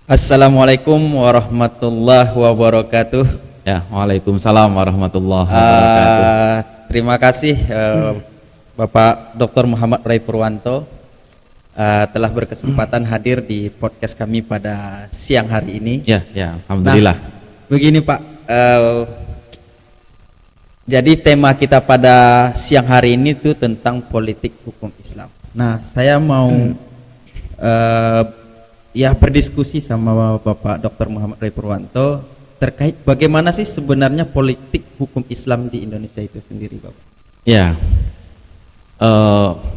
Assalamualaikum warahmatullahi wabarakatuh. Ya, waalaikumsalam warahmatullahi wabarakatuh. Terima kasih Bapak Dr. Muhammad Ray Purwanto telah berkesempatan hadir di podcast kami pada siang hari ini. Ya, alhamdulillah. Nah, begini Pak, jadi tema kita pada siang hari ini itu tentang politik hukum Islam. Nah, saya mau berdiskusi sama Bapak Dr. Muhammad Ray Purwanto terkait bagaimana sih sebenarnya politik hukum Islam di Indonesia itu sendiri, Bapak. Ya,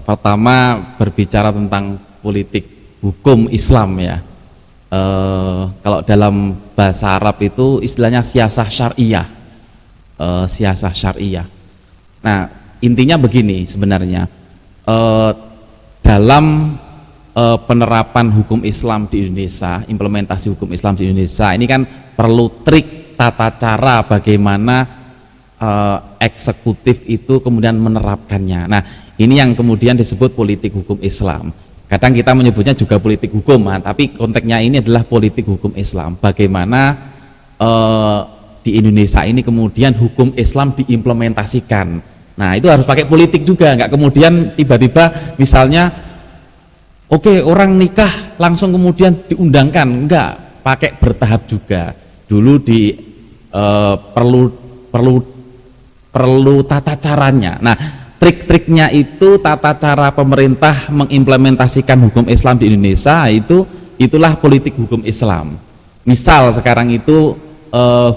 pertama berbicara tentang politik hukum Islam ya. Kalau dalam bahasa Arab itu istilahnya siasah syariah. Siasah syariah. Nah, intinya begini sebenarnya. Dalam penerapan hukum Islam di Indonesia, implementasi hukum Islam di Indonesia ini kan perlu trik tata cara bagaimana eksekutif itu kemudian menerapkannya. Nah, ini yang kemudian disebut politik hukum Islam. Kadang kita menyebutnya juga politik hukum, tapi konteksnya ini adalah politik hukum Islam. Bagaimana di Indonesia ini kemudian hukum Islam diimplementasikan. Nah, itu harus pakai politik juga, nggak kemudian tiba-tiba misalnya oke, orang nikah langsung kemudian diundangkan, enggak, pakai bertahap juga. Dulu perlu tata caranya. Nah, trik-triknya itu tata cara pemerintah mengimplementasikan hukum Islam di Indonesia itulah politik hukum Islam. Misal sekarang itu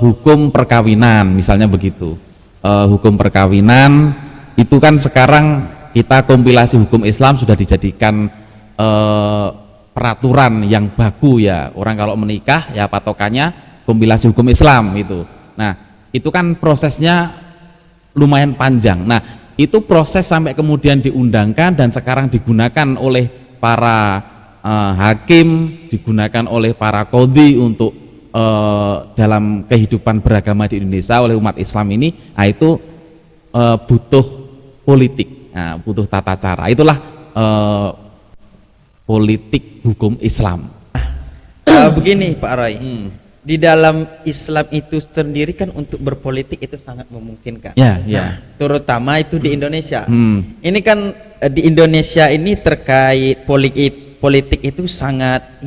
hukum perkawinan, misalnya begitu. Hukum perkawinan itu kan sekarang kita kompilasi hukum Islam sudah dijadikan peraturan yang baku ya. Orang kalau menikah ya patokannya kompilasi hukum Islam itu. Nah, itu kan prosesnya lumayan panjang. Nah, itu proses sampai kemudian diundangkan dan sekarang digunakan oleh para hakim, digunakan oleh para qadhi untuk dalam kehidupan beragama di Indonesia oleh umat Islam ini. Nah, itu butuh politik, butuh tata cara. Itulah politik hukum Islam. Begini Pak Roy, di dalam Islam itu sendiri kan untuk berpolitik itu sangat memungkinkan. Ya. Terutama itu di Indonesia. Ini kan di Indonesia ini terkait politik itu sangat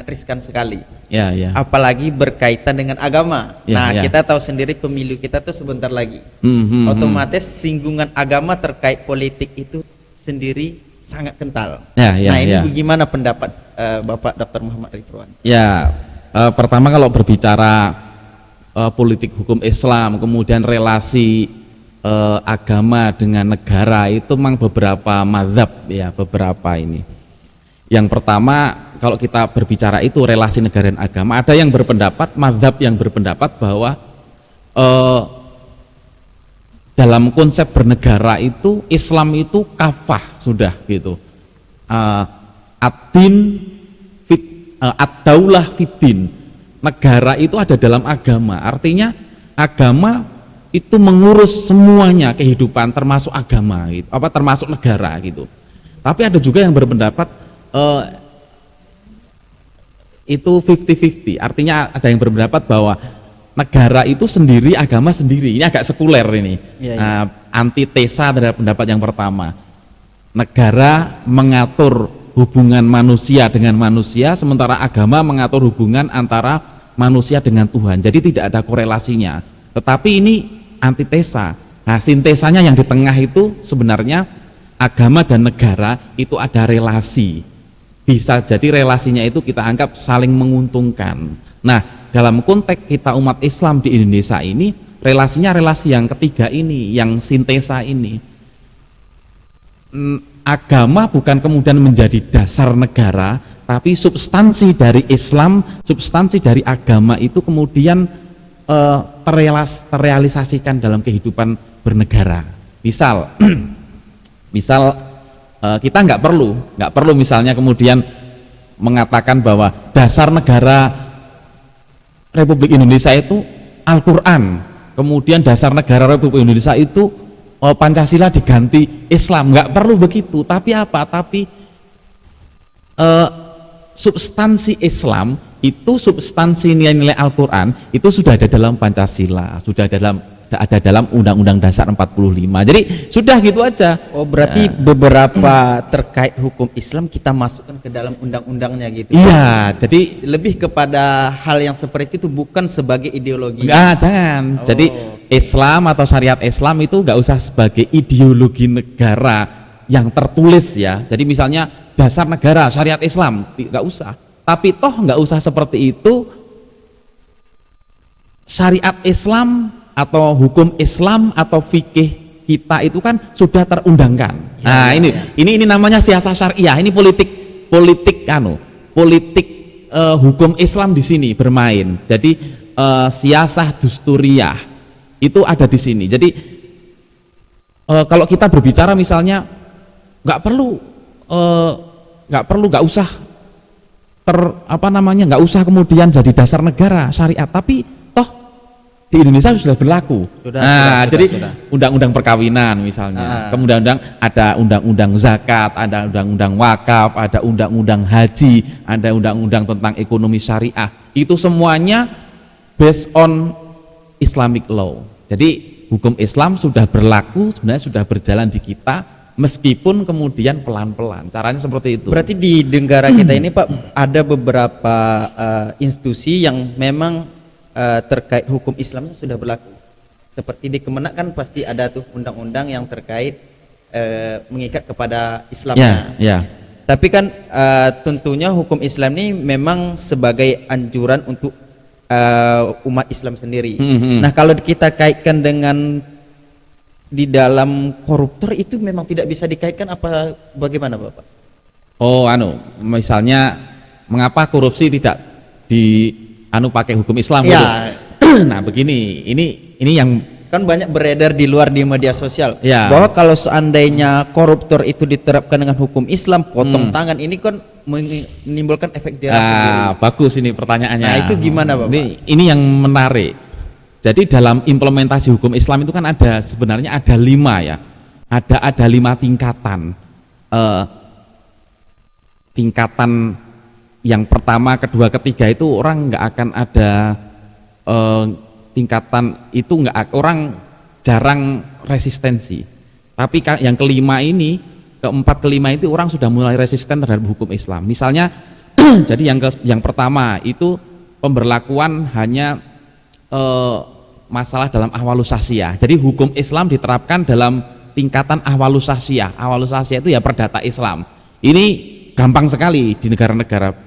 riskan sekali. Ya. Apalagi berkaitan dengan agama. Kita tahu sendiri pemilu kita tuh sebentar lagi. Otomatis singgungan agama terkait politik itu sendiri sangat kental. Ini bagaimana pendapat Bapak Dr. Muhammad Ray Purwanto? Ya, pertama kalau berbicara politik hukum Islam, kemudian relasi agama dengan negara itu memang beberapa mazhab ya, beberapa ini. Yang pertama kalau kita berbicara itu relasi negara dan agama, ada yang berpendapat, mazhab yang berpendapat bahwa dalam konsep bernegara itu Islam itu kafah sudah gitu. Ad-daulah fiddin. Negara itu ada dalam agama. Artinya agama itu mengurus semuanya kehidupan termasuk agama gitu. Termasuk negara gitu. Tapi ada juga yang berpendapat itu 50-50. Artinya ada yang berpendapat bahwa negara itu sendiri, agama sendiri. Ini agak sekuler ini. Antitesa terhadap pendapat yang pertama. Negara mengatur hubungan manusia dengan manusia, sementara agama mengatur hubungan antara manusia dengan Tuhan. Jadi tidak ada korelasinya. Tetapi ini antitesa. Nah, sintesanya yang di tengah itu sebenarnya agama dan negara itu ada relasi. Bisa jadi relasinya itu kita anggap saling menguntungkan. Nah, dalam konteks kita umat Islam di Indonesia ini, relasinya relasi yang ketiga ini, yang sintesa ini. Agama bukan kemudian menjadi dasar negara, tapi substansi dari Islam, substansi dari agama itu kemudian terrealisasikan dalam kehidupan bernegara. Misal kita nggak perlu misalnya kemudian mengatakan bahwa dasar negara Republik Indonesia itu Al-Quran, kemudian dasar negara Republik Indonesia itu Pancasila diganti Islam. Nggak perlu begitu. Tapi apa? Tapi substansi Islam itu substansi nilai-nilai Al-Quran itu sudah ada dalam Pancasila, sudah ada dalam Undang-Undang Dasar 45. Jadi sudah gitu aja. Oh, berarti beberapa terkait hukum Islam kita masukkan ke dalam undang-undangnya gitu. Iya, jadi lebih kepada hal yang seperti itu, bukan sebagai ideologi. Enggak, jangan. Jadi Islam atau syariat Islam itu nggak usah sebagai ideologi negara yang tertulis ya. Jadi misalnya dasar negara syariat Islam, nggak usah. Tapi toh nggak usah seperti itu. Syariat Islam atau hukum Islam atau fikih kita itu kan sudah terundangkan. Nah, ini namanya siasah syariah. Ini politik hukum Islam di sini bermain. Jadi siasah dusturiah itu ada di sini. Jadi kalau kita berbicara misalnya nggak usah kemudian jadi dasar negara syariat, tapi di Indonesia sudah berlaku. Jadi undang-undang perkawinan misalnya, kemudian ada undang-undang zakat, ada undang-undang wakaf, ada undang-undang haji, ada undang-undang tentang ekonomi syariah. Itu semuanya based on Islamic law. Jadi hukum Islam sudah berlaku, sebenarnya sudah berjalan di kita, meskipun kemudian pelan-pelan. Caranya seperti itu. Berarti di negara kita ini Pak ada beberapa institusi yang memang terkait hukum Islamnya sudah berlaku. Seperti di Kemenak kan pasti ada tuh undang-undang yang terkait mengikat kepada Islamnya. Tapi kan tentunya hukum Islam ini memang sebagai anjuran untuk umat Islam sendiri. Nah, kalau kita kaitkan dengan di dalam koruptor itu memang tidak bisa dikaitkan, apa bagaimana Bapak? Misalnya mengapa korupsi tidak pakai hukum Islam ya. Gitu. Nah, begini, ini yang kan banyak beredar di luar di media sosial ya, bahwa kalau seandainya koruptor itu diterapkan dengan hukum Islam, potong tangan, ini kan menimbulkan efek jerah sendiri. Bagus ini pertanyaannya. Nah, itu gimana Bapak? Ini yang menarik. Jadi dalam implementasi hukum Islam itu kan sebenarnya ada 5 ya. Ada 5 tingkatan. Tingkatan yang pertama, kedua, ketiga itu orang nggak akan ada tingkatan itu, orang jarang resistensi. Tapi yang kelima ini, keempat kelima itu orang sudah mulai resisten terhadap hukum Islam. Misalnya, jadi yang pertama itu pemberlakuan hanya masalah dalam ahwalus sasiyah. Jadi hukum Islam diterapkan dalam tingkatan ahwalus sasiyah. Ahwalus sasiyah itu ya perdata Islam. Ini gampang sekali di negara-negara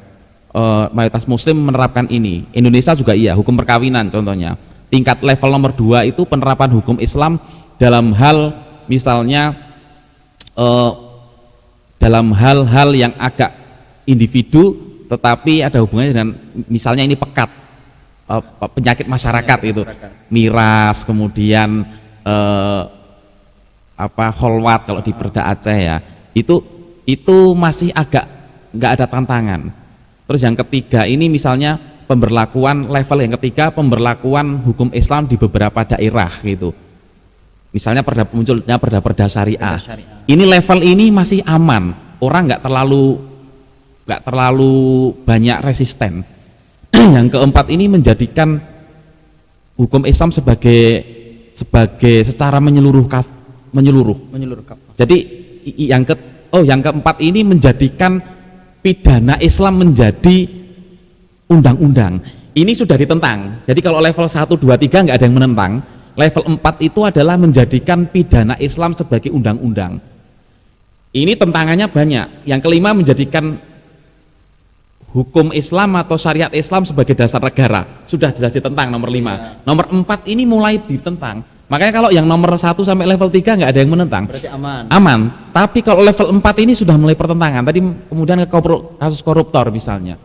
mayoritas muslim menerapkan ini. Indonesia juga iya, hukum perkawinan contohnya. Tingkat level nomor 2 itu penerapan hukum Islam dalam hal misalnya dalam hal-hal yang agak individu tetapi ada hubungannya dengan misalnya ini pekat, penyakit masyarakat itu, miras, kemudian kholwat kalau di Perda Aceh ya, itu masih agak nggak ada tantangan. Terus yang ketiga ini misalnya pemberlakuan level yang ketiga, pemberlakuan hukum Islam di beberapa daerah gitu. Misalnya munculnya perda syariah. Ini level ini masih aman, orang nggak terlalu banyak resisten. Yang keempat ini menjadikan hukum Islam sebagai secara menyeluruh. Jadi yang keempat ini menjadikan pidana Islam menjadi undang-undang. Ini sudah ditentang. Jadi kalau level 1, 2, 3 nggak ada yang menentang. Level 4 itu adalah menjadikan pidana Islam sebagai undang-undang. Ini tentangannya banyak. Yang kelima menjadikan hukum Islam atau syariat Islam sebagai dasar negara. Sudah jelas ditentang nomor 5. Nomor 4 ini mulai ditentang. Makanya kalau yang nomor 1 sampai level 3 nggak ada yang menentang. Berarti aman. Aman. Tapi kalau level 4 ini sudah mulai pertentangan. Tadi kemudian kasus koruptor misalnya.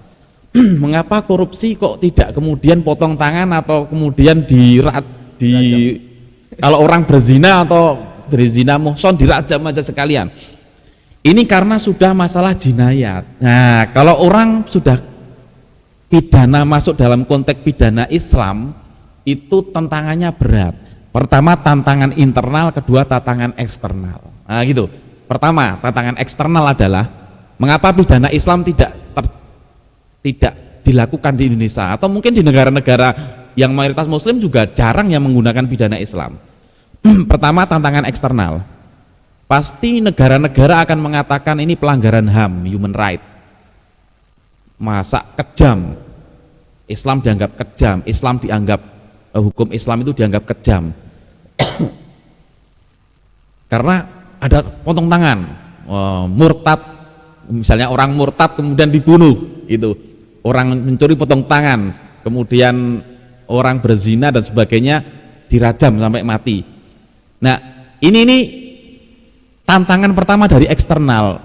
Mengapa korupsi kok tidak kemudian potong tangan atau kemudian kalau orang berzina atau berzina muhson dirajam aja sekalian. Ini karena sudah masalah jinayat. Nah, kalau orang sudah pidana masuk dalam konteks pidana Islam, itu tantangannya berat. Pertama tantangan internal, kedua tantangan eksternal. Nah gitu. Pertama tantangan eksternal adalah mengapa pidana Islam tidak dilakukan di Indonesia atau mungkin di negara-negara yang mayoritas muslim juga jarang yang menggunakan pidana Islam. Pertama, tantangan eksternal. Pasti negara-negara akan mengatakan ini pelanggaran HAM, human right. Masa kejam, Islam dianggap kejam, Islam dianggap hukum Islam itu dianggap kejam. Karena ada potong tangan, murtad, misalnya orang murtad kemudian dibunuh, itu orang mencuri potong tangan, kemudian orang berzina dan sebagainya dirajam sampai mati. Nah, ini tantangan pertama dari eksternal.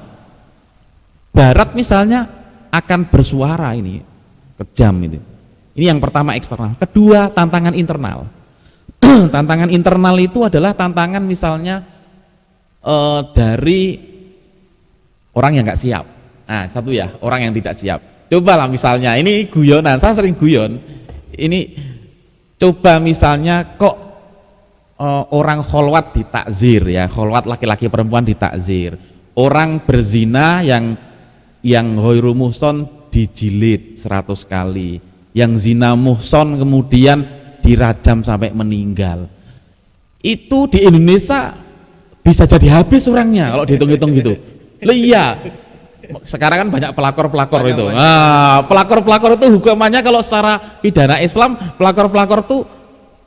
Barat misalnya akan bersuara ini kejam ini. Ini yang pertama eksternal. Kedua, tantangan internal. Tantangan internal itu adalah tantangan misalnya dari orang yang nggak siap. Nah, satu ya, orang yang tidak siap. Cobalah misalnya, ini guyonan, saya sering guyon. Ini coba misalnya kok orang kholwat ditakzir ya, kholwat laki-laki perempuan ditakzir. Orang berzina yang ghairu muhson dijilid 100 kali, yang zina muhson kemudian dirajam sampai meninggal. Itu di Indonesia bisa jadi habis orangnya kalau dihitung-hitung gitu. Iya, sekarang kan banyak pelakor-pelakor itu. Nah, pelakor-pelakor itu hukumannya kalau secara pidana Islam, pelakor-pelakor itu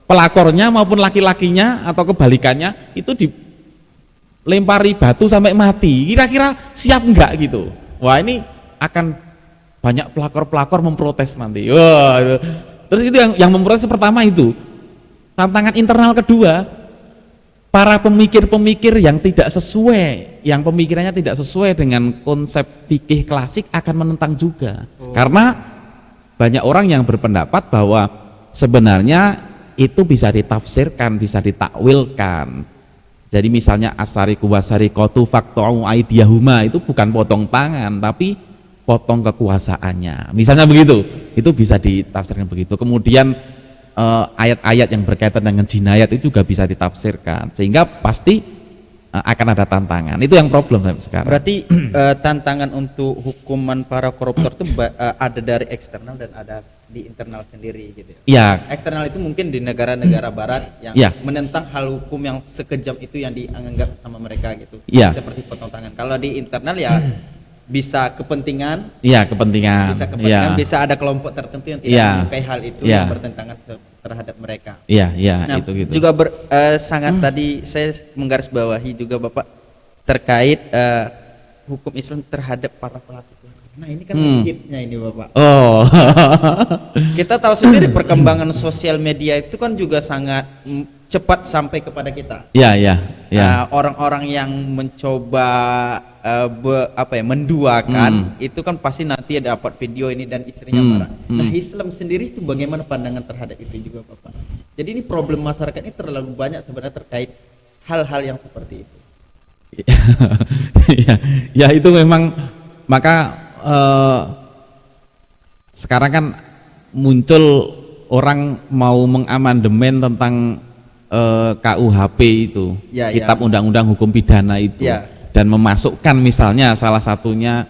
pelakornya maupun laki-lakinya atau kebalikannya itu dilempari batu sampai mati. Kira-kira siap enggak gitu? Wah, ini akan banyak pelakor-pelakor memprotes nanti. Wah, itu. Terus itu yang memprotes pertama itu. Tantangan internal kedua, para pemikir-pemikir yang tidak sesuai, yang pemikirannya tidak sesuai dengan konsep fikih klasik akan menentang juga. Karena banyak orang yang berpendapat bahwa sebenarnya itu bisa ditafsirkan, bisa ditakwilkan. Jadi misalnya asariku wasariqatu faqta'u aydiyahuma itu bukan potong tangan tapi potong kekuasaannya. Misalnya begitu. Itu bisa ditafsirkan begitu. Kemudian ayat-ayat yang berkaitan dengan jinayat itu juga bisa ditafsirkan. Sehingga pasti akan ada tantangan. Itu yang problem sekarang. Berarti tantangan untuk hukuman para koruptor itu ada dari eksternal dan ada di internal sendiri gitu ya. Iya. Eksternal itu mungkin di negara-negara barat yang menentang hal hukum yang sekejam itu yang dianggap sama mereka gitu. Ya. Seperti potong tangan. Kalau di internal ya bisa kepentingan. Iya, kepentingan. Bisa kepentingan, bisa ada kelompok tertentu yang tidak menyukai hal itu yang bertentangan terhadap mereka. Iya, nah, itu gitu. Juga sangat tadi saya menggarisbawahi juga Bapak terkait hukum Islam terhadap para pelaku. Nah, ini kan hitsnya ini Bapak. Oh. Kita tahu sendiri perkembangan sosial media itu kan juga sangat cepat sampai kepada kita. Iya. Orang-orang yang mencoba menduakan itu kan pasti nanti dapat video ini dan istrinya marah. Nah, Islam sendiri itu bagaimana pandangan terhadap itu juga Bapak? Jadi ini problem masyarakat ini terlalu banyak sebenarnya terkait hal-hal yang seperti itu. Ya itu memang, maka sekarang kan muncul orang mau mengamandemen tentang KUHP itu, kitab undang-undang hukum pidana itu, dan memasukkan misalnya salah satunya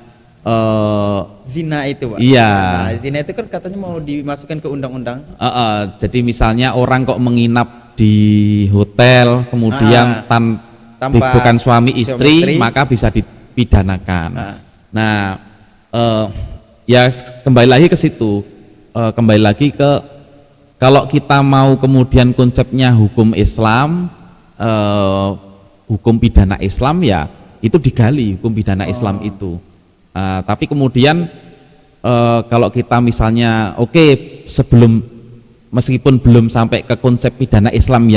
zina itu Pak. Iya. Nah, zina itu kan katanya mau dimasukkan ke undang-undang. Jadi misalnya orang kok menginap di hotel kemudian tanpa bukan suami istri maka bisa dipidanakan. Nah, ya kembali lagi ke situ, kembali lagi ke kalau kita mau kemudian konsepnya hukum Islam, hukum pidana Islam ya itu digali hukum pidana Islam itu. Tapi kemudian kalau kita misalnya meskipun belum sampai ke konsep pidana Islam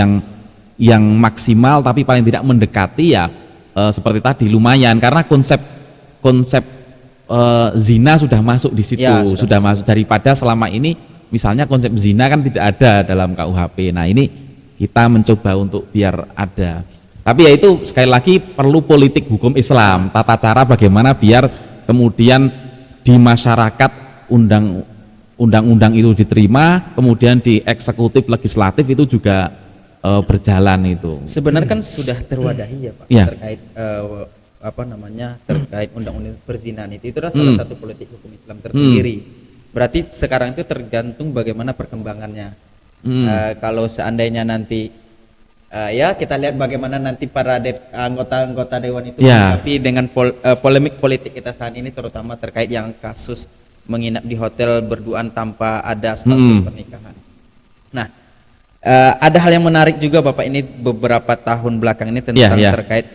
yang maksimal tapi paling tidak mendekati ya seperti tadi lumayan, karena konsep zina sudah masuk di situ, sudah masuk, daripada selama ini misalnya konsep zina kan tidak ada dalam KUHP. Nah, ini kita mencoba untuk biar ada. Tapi ya itu sekali lagi perlu politik hukum Islam, tata cara bagaimana biar kemudian di masyarakat undang-undang itu diterima, kemudian di eksekutif legislatif itu juga berjalan itu. Sebenarnya kan sudah terwadahi ya Pak terkait terkait undang-undang perzinahan itu adalah salah satu politik hukum Islam tersendiri. Berarti sekarang itu tergantung bagaimana perkembangannya. Kalau seandainya nanti ya kita lihat bagaimana nanti para anggota dewan itu tapi dengan polemik politik kita saat ini, terutama terkait yang kasus menginap di hotel berduaan tanpa ada status pernikahan. Nah, ada hal yang menarik juga Bapak, ini beberapa tahun belakang ini tentang terkait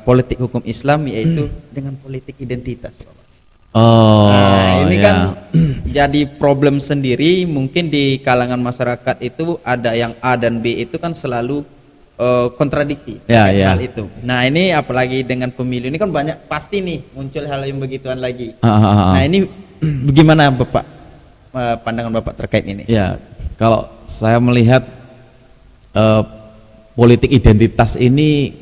politik hukum Islam, yaitu dengan politik identitas Bapak. Nah, ini kan jadi problem sendiri. Mungkin di kalangan masyarakat itu ada yang A dan B itu kan selalu kontradiksi hal itu. Nah, ini apalagi dengan pemilu ini kan banyak pasti nih muncul hal yang begituan lagi. Nah, ini bagaimana Bapak, pandangan Bapak terkait ini? Ya, kalau saya melihat politik identitas ini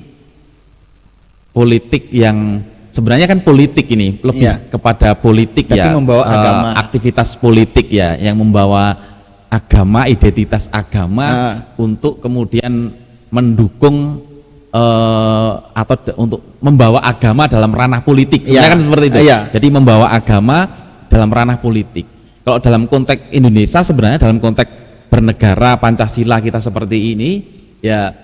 politik yang sebenarnya kan politik ini lebih kepada politik, tapi membawa agama, aktivitas politik ya, yang membawa agama, identitas agama untuk kemudian mendukung atau untuk membawa agama dalam ranah politik. Sebenarnya kan seperti itu. Jadi membawa agama dalam ranah politik. Kalau dalam konteks Indonesia, sebenarnya dalam konteks bernegara Pancasila kita seperti ini ya,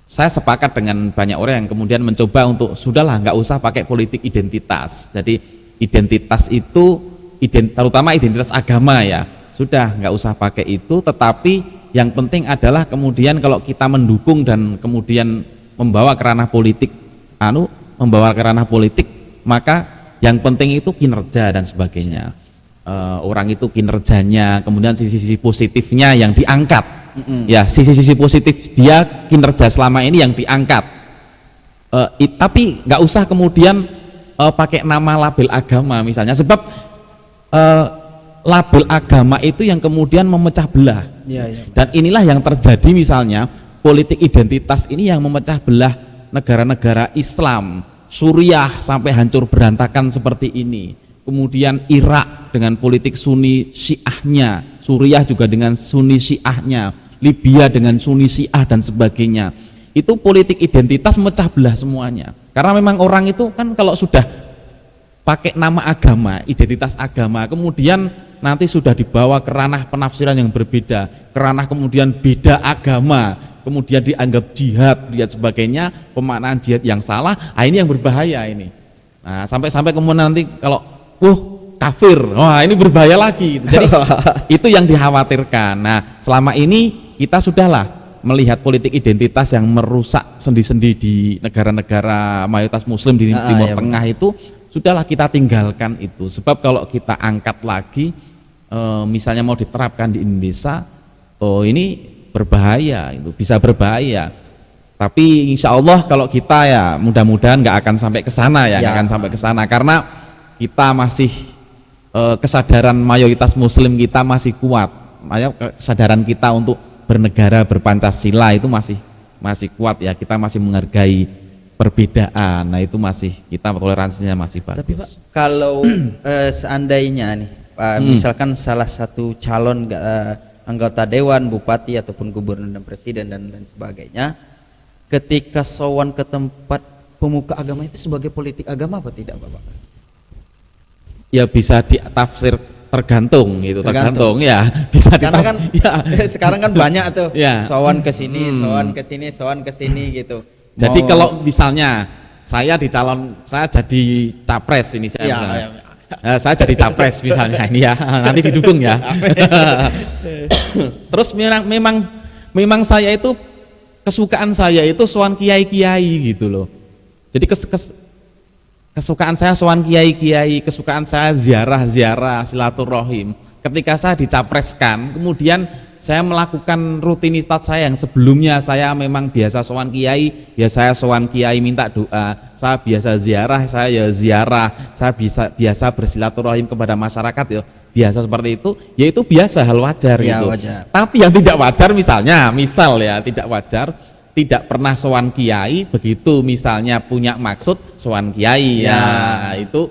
saya sepakat dengan banyak orang yang kemudian mencoba untuk sudahlah nggak usah pakai politik identitas. Jadi identitas itu terutama identitas agama ya, sudah nggak usah pakai itu. Tetapi yang penting adalah kemudian kalau kita mendukung dan kemudian membawa ke ranah politik, maka yang penting itu kinerja dan sebagainya. Orang itu kinerjanya, kemudian sisi-sisi positifnya yang diangkat. Ya, sisi-sisi positif dia kinerja selama ini yang diangkat. Tapi nggak usah kemudian pakai nama label agama misalnya, sebab label agama itu yang kemudian memecah belah. Dan inilah yang terjadi, misalnya politik identitas ini yang memecah belah negara-negara Islam. Suriah sampai hancur berantakan seperti ini. Kemudian Irak dengan politik Sunni Syiahnya, Suriah juga dengan Sunni Syiahnya, Libya dengan Sunni Syiah dan sebagainya. Itu politik identitas mecah belah semuanya. Karena memang orang itu kan kalau sudah pakai nama agama, identitas agama, kemudian nanti sudah dibawa ke ranah penafsiran yang berbeda, ke ranah kemudian beda agama, kemudian dianggap jihad dan sebagainya, pemaknaan jihad yang salah. Ini yang berbahaya ini. Nah, sampai kemudian nanti kalau kafir, wah ini berbahaya lagi. Jadi itu yang dikhawatirkan. Nah, selama ini kita sudahlah melihat politik identitas yang merusak sendi-sendi di negara-negara mayoritas Muslim di Timur Tengah itu, sudahlah kita tinggalkan itu. Sebab kalau kita angkat lagi, misalnya mau diterapkan di Indonesia, ini berbahaya, itu bisa berbahaya. Tapi insya Allah kalau kita ya mudah-mudahan nggak akan sampai ke sana ya, nggak akan sampai ke sana, karena kita masih kesadaran mayoritas Muslim kita masih kuat, kesadaran kita untuk bernegara berpancasila itu masih kuat ya, kita masih menghargai perbedaan. Nah itu masih, kita toleransinya masih bagus. Tapi Pak, kalau seandainya nih misalkan salah satu calon anggota dewan, bupati ataupun gubernur dan presiden dan lain sebagainya, ketika sowan ke tempat pemuka agama itu sebagai politik agama apa tidak Bapak? Ya bisa ditafsir tergantung gitu, tergantung ya, bisa karena kan sekarang kan banyak tuh sowan ke sini, sowan ke sini, sowan ke sini gitu. Jadi kalau misalnya saya jadi capres ini, saya jadi capres misalnya ini ya, nanti didukung ya. Terus memang saya itu kesukaan saya itu sowan kiai-kiai gitu loh. Jadi kesukaan saya sowan kiai-kiai, kesukaan saya ziarah-ziarah, silaturahim. Ketika saya dicapreskan, kemudian saya melakukan rutinitas saya yang sebelumnya saya memang biasa sowan kiai, ya saya sowan kiai minta doa. Saya biasa ziarah, saya ya ziarah. Saya biasa bersilaturahim kepada masyarakat ya, biasa seperti itu. Ya itu biasa, hal wajar ya, gitu. Wajar. Tapi yang tidak wajar tidak wajar, tidak pernah sowan kiai, begitu misalnya punya maksud sowan kiai ya itu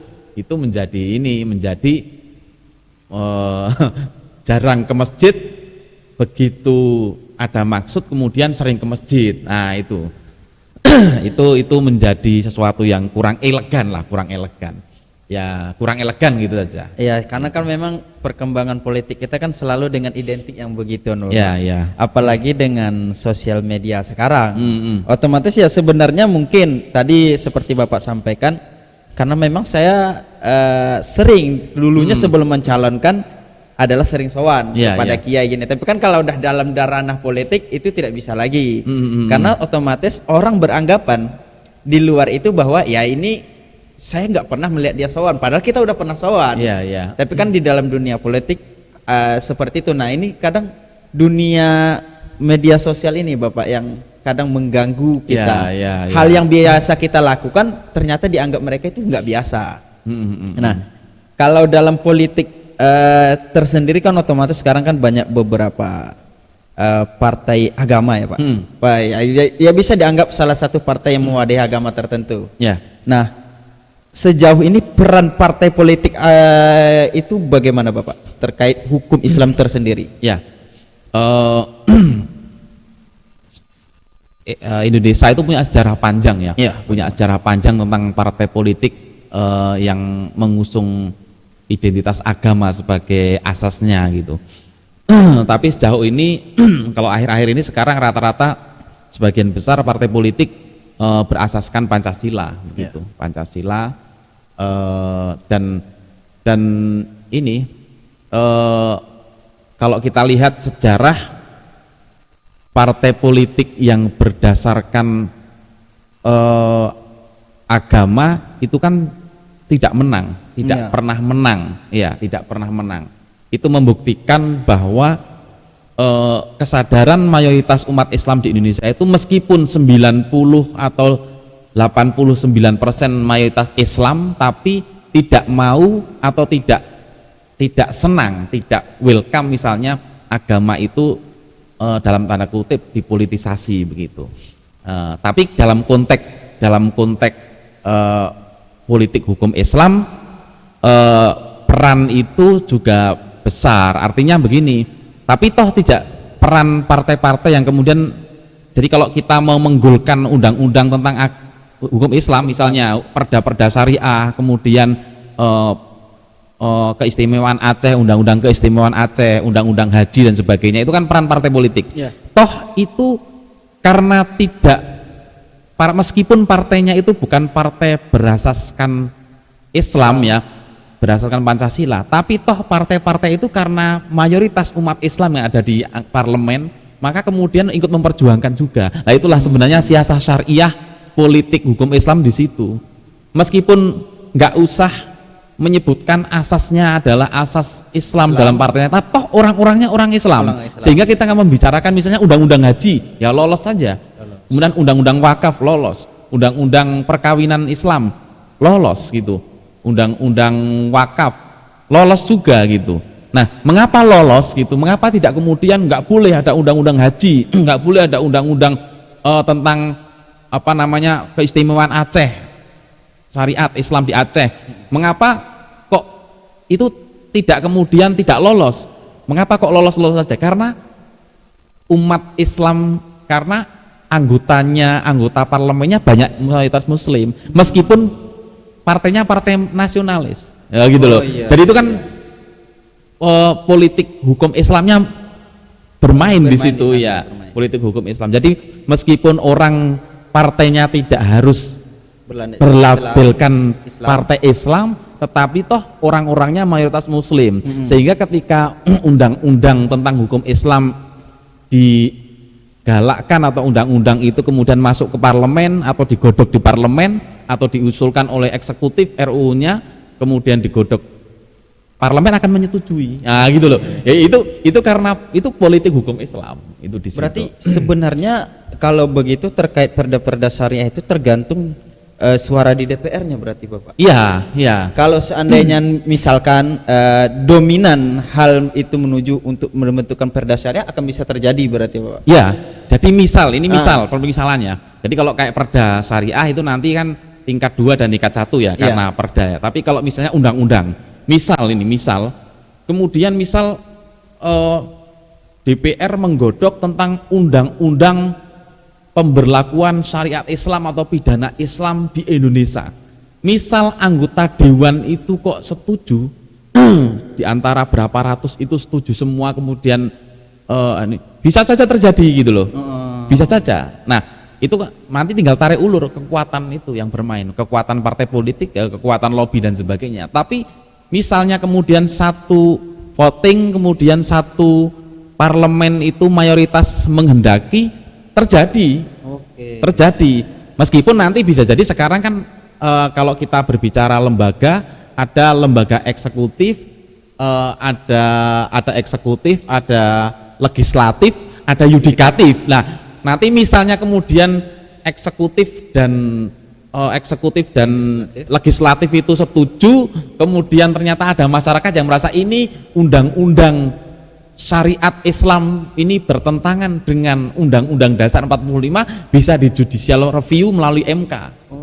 menjadi jarang ke masjid, begitu ada maksud kemudian sering ke masjid. Nah itu menjadi sesuatu yang kurang elegan. ya kurang elegan gitu saja. Ya, karena kan memang perkembangan politik kita kan selalu dengan identik yang begitu, Nur. Ya, ya. Apalagi dengan sosial media sekarang. Otomatis ya sebenarnya mungkin tadi seperti Bapak sampaikan, karena memang saya sering dulunya sebelum mencalonkan adalah sering sowan kepada kiai gini. Tapi kan kalau udah dalam ranah politik itu tidak bisa lagi. Karena otomatis orang beranggapan di luar itu bahwa ya ini saya nggak pernah melihat dia sowan, padahal kita udah pernah sowan. Tapi kan di dalam dunia politik seperti itu. Nah ini kadang dunia media sosial ini Bapak yang kadang mengganggu kita. Hal yang biasa kita lakukan ternyata dianggap mereka itu nggak biasa. Nah kalau dalam politik tersendiri kan otomatis sekarang kan banyak beberapa partai agama ya Pak. Ya bisa dianggap salah satu partai yang mewadahi agama tertentu. Nah sejauh ini peran partai politik itu bagaimana Bapak terkait hukum Islam tersendiri? Indonesia itu punya sejarah panjang punya sejarah panjang tentang partai politik yang mengusung identitas agama sebagai asasnya gitu. Tapi sejauh ini kalau akhir-akhir ini sekarang rata-rata sebagian besar partai politik berasaskan Pancasila gitu. Pancasila dan ini kalau kita lihat sejarah partai politik yang berdasarkan agama itu kan tidak pernah menang. Itu membuktikan bahwa kesadaran mayoritas umat Islam di Indonesia itu meskipun 90 atau 89% mayoritas Islam, tapi tidak mau atau tidak senang, tidak welcome misalnya agama itu dalam tanda kutip dipolitisasi begitu. Tapi dalam konteks politik hukum Islam peran itu juga besar. Artinya begini, tapi toh tidak peran partai-partai yang kemudian, jadi kalau kita mau menggolkan undang-undang tentang hukum Islam misalnya perda-perda syariah, kemudian keistimewaan Aceh, undang-undang keistimewaan Aceh, undang-undang haji dan sebagainya, itu kan peran partai politik. Toh itu karena meskipun partainya itu bukan partai berasaskan Islam berdasarkan Pancasila, tapi toh partai-partai itu karena mayoritas umat Islam yang ada di parlemen, maka kemudian ikut memperjuangkan juga. Nah itulah sebenarnya siasah syariah politik hukum Islam di situ. Meskipun nggak usah menyebutkan asasnya adalah asas Islam dalam partainya, tapi toh orang-orangnya orang Islam. Sehingga kita nggak membicarakan misalnya undang-undang haji, ya lolos saja. Kemudian undang-undang wakaf lolos, undang-undang perkawinan Islam lolos gitu, undang-undang wakaf lolos juga gitu. Nah, mengapa lolos gitu? Mengapa tidak kemudian nggak boleh ada undang-undang haji, nggak boleh ada undang-undang tentang keistimewaan Aceh, syariat Islam di Aceh? Mengapa kok itu tidak kemudian tidak lolos? Mengapa kok lolos saja? Karena umat Islam, karena anggota parlemennya banyak mayoritas Muslim, meskipun partainya partai nasionalis, ya gitu loh. Jadi itu kan politik hukum Islamnya bermain di situ ya, politik hukum Islam. Jadi meskipun orang partainya tidak harus berlabelkan Partai Islam, tetapi toh orang-orangnya mayoritas Muslim. Sehingga ketika undang-undang tentang hukum Islam digalakkan atau undang-undang itu kemudian masuk ke parlemen atau digodok di parlemen atau diusulkan oleh eksekutif RUU-nya, kemudian digodok, parlemen akan menyetujui. Nah gitu loh. Ya, itu karena itu politik hukum Islam itu di situ. Berarti sebenarnya kalau begitu terkait perda-perda syariah itu tergantung suara di DPR-nya berarti Bapak? Iya. Kalau seandainya misalkan dominan hal itu menuju untuk membentukkan perda syariah, akan bisa terjadi berarti Bapak? Iya. Jadi pemisalannya. Jadi kalau kayak perda syariah itu nanti kan tingkat 2 dan tingkat 1 ya, karena perda ya. Tapi kalau misalnya undang-undang, misal kemudian DPR menggodok tentang undang-undang pemberlakuan syariat Islam atau pidana Islam di Indonesia. misal anggota dewan itu kok setuju, di antara berapa ratus itu setuju semua, kemudian ini bisa saja terjadi gitu loh, bisa saja. Nah itu nanti tinggal tarik ulur kekuatan itu yang bermain, kekuatan partai politik, kekuatan lobby dan sebagainya. Tapi misalnya kemudian satu voting, kemudian satu parlemen itu mayoritas menghendaki, terjadi. Terjadi. Meskipun nanti bisa jadi sekarang kan kalau kita berbicara lembaga, ada lembaga eksekutif, ada eksekutif, ada legislatif, ada yudikatif. Nah, nanti misalnya kemudian eksekutif dan legislatif itu setuju, kemudian ternyata ada masyarakat yang merasa ini undang-undang syariat Islam ini bertentangan dengan Undang-Undang Dasar 45, bisa di judicial review melalui MK.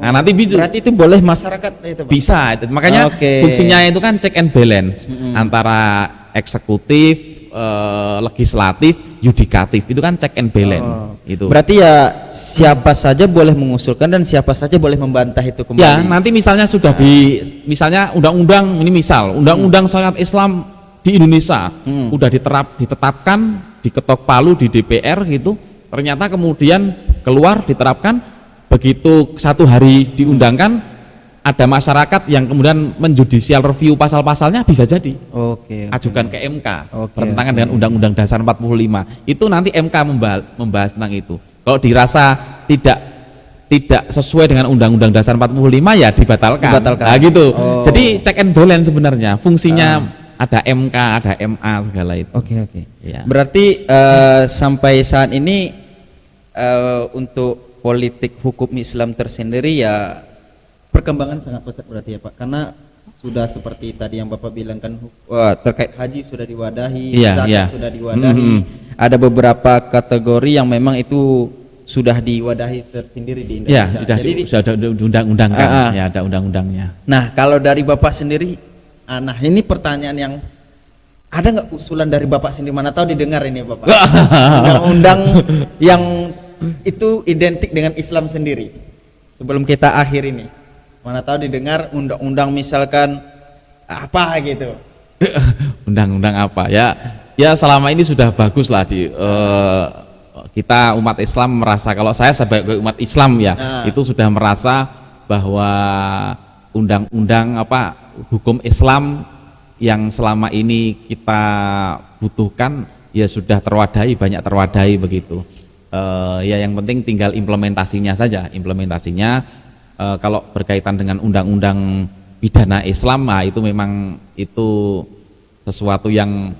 Nah, nanti berarti itu boleh masyarakat itu, Pak? Bisa. Makanya fungsinya itu kan check and balance antara eksekutif, legislatif, yudikatif, itu kan check and balance. Itu. Berarti ya siapa saja boleh mengusulkan dan siapa saja boleh membantah itu kembali. Ya, nanti misalnya sudah misalnya undang-undang ini, misal undang-undang syariat Islam di Indonesia udah ditetapkan, diketok palu di DPR gitu, ternyata kemudian keluar diterapkan, begitu satu hari diundangkan, ada masyarakat yang kemudian menjudicial review pasal-pasalnya, bisa jadi ajukan ke MK bertentangan dengan Undang-Undang Dasar 45. Itu nanti MK membahas tentang itu. Kalau dirasa tidak sesuai dengan Undang-Undang Dasar 45, ya dibatalkan. Nah, gitu. Jadi check and balance sebenarnya fungsinya. Ada MK, ada MA, segala itu. Ya. Berarti sampai saat ini untuk politik hukum Islam tersendiri ya perkembangan sangat pesat berarti ya Pak, karena sudah seperti tadi yang Bapak bilang kan, terkait haji sudah diwadahi, zakat sudah diwadahi, ada beberapa kategori yang memang itu sudah diwadahi tersendiri di Indonesia. Jadi sudah ada undang-undangkan, ya ada undang-undangnya. Nah, kalau dari Bapak sendiri, nah ini pertanyaan yang ada nggak usulan dari Bapak sendiri, mana tahu didengar ini Bapak, undang-undang yang itu identik dengan Islam sendiri sebelum kita akhir ini, mana tahu didengar undang-undang misalkan apa gitu. Undang-undang apa ya selama ini sudah bagus lah kita umat Islam merasa, kalau saya sebagai umat Islam itu sudah merasa bahwa undang-undang hukum Islam yang selama ini kita butuhkan ya sudah banyak terwadahi begitu. Ya yang penting tinggal implementasinya saja. Kalau berkaitan dengan undang-undang pidana Islam, itu memang itu sesuatu yang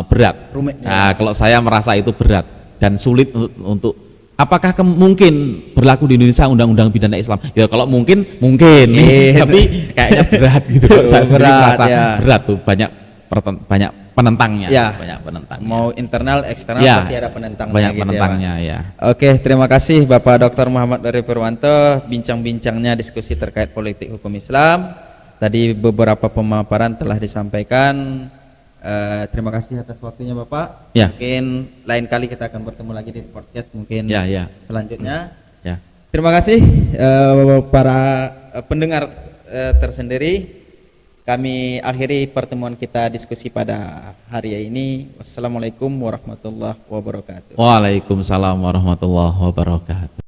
berat. Nah, kalau saya merasa itu berat dan sulit untuk apakah mungkin berlaku di Indonesia undang-undang pidana Islam? Ya kalau mungkin, tapi kayaknya berat gitu. Saya sendiri merasa berat tuh, banyak penentangnya. Banyak penentangnya. Mau internal, eksternal pasti ada penentangnya. Banyak penentangnya ya. Oke, terima kasih Bapak Dr. Muhammad Dori Purwanto, bincang-bincangnya diskusi terkait politik hukum Islam. Tadi beberapa pemaparan telah disampaikan. Terima kasih atas waktunya Bapak. Mungkin lain kali kita akan bertemu lagi di podcast mungkin selanjutnya. Terima kasih para pendengar tersendiri. Kami akhiri pertemuan kita diskusi pada hari ini. Wassalamualaikum warahmatullahi wabarakatuh. Waalaikumsalam warahmatullahi wabarakatuh.